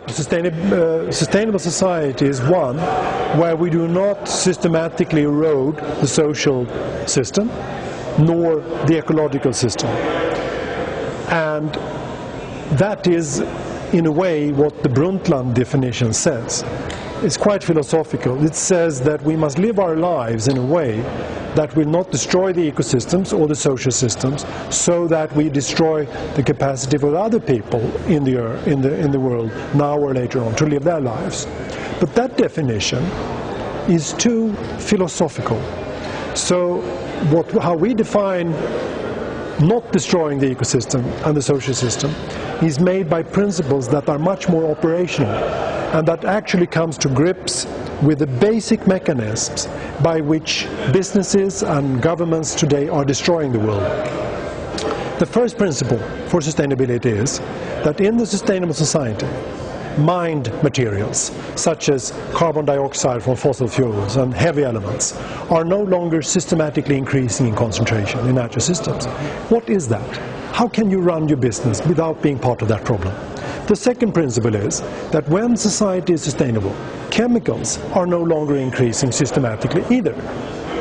Sustainable society is one where we do not systematically erode the social system nor the ecological system. And that is, in a way, what the Brundtland definition says. It's quite philosophical. It says that we must live our lives in a way that will not destroy the ecosystems or the social systems, so that we destroy the capacity for other people in the world, now or later on, to live their lives. But that definition is too philosophical. So how we define not destroying the ecosystem and the social system is made by principles that are much more operational, and that actually comes to grips with the basic mechanisms by which businesses and governments today are destroying the world. The first principle for sustainability is that in the sustainable society, mined materials such as carbon dioxide from fossil fuels and heavy elements are no longer systematically increasing in concentration in natural systems. What is that? How can you run your business without being part of that problem? The second principle is that when society is sustainable, chemicals are no longer increasing systematically either.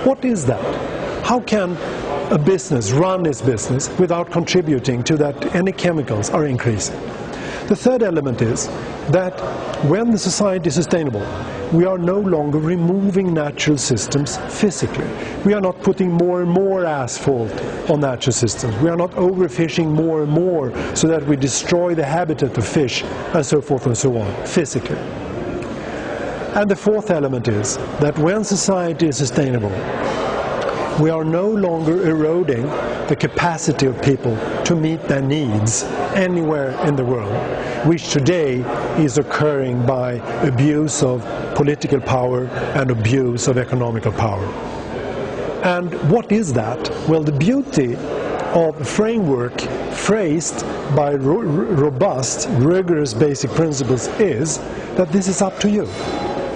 What is that? How can a business run its business without contributing to that any chemicals are increasing? The third element is that when the society is sustainable, we are no longer removing natural systems physically. We are not putting more and more asphalt on natural systems. We are not overfishing more and more so that we destroy the habitat of fish and so forth and so on physically. And the fourth element is that when society is sustainable, we are no longer eroding the capacity of people to meet their needs anywhere in the world, which today is occurring by abuse of political power and abuse of economical power. And what is that? Well, the beauty of a framework phrased by robust, rigorous basic principles is that this is up to you.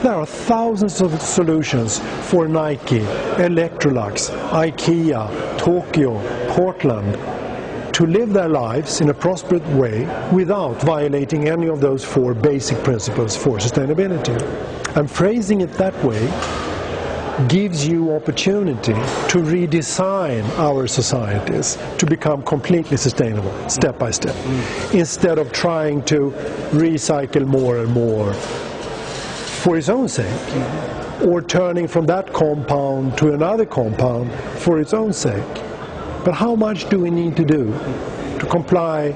There are thousands of solutions for Nike, Electrolux, IKEA, Tokyo, Portland to live their lives in a prosperous way without violating any of those four basic principles for sustainability. And phrasing it that way gives you opportunity to redesign our societies to become completely sustainable, step by step, instead of trying to recycle more and more for its own sake, or turning from that compound to another compound for its own sake. But how much do we need to do to comply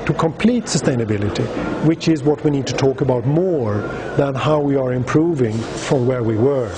to complete sustainability, which is what we need to talk about more than how we are improving from where we were.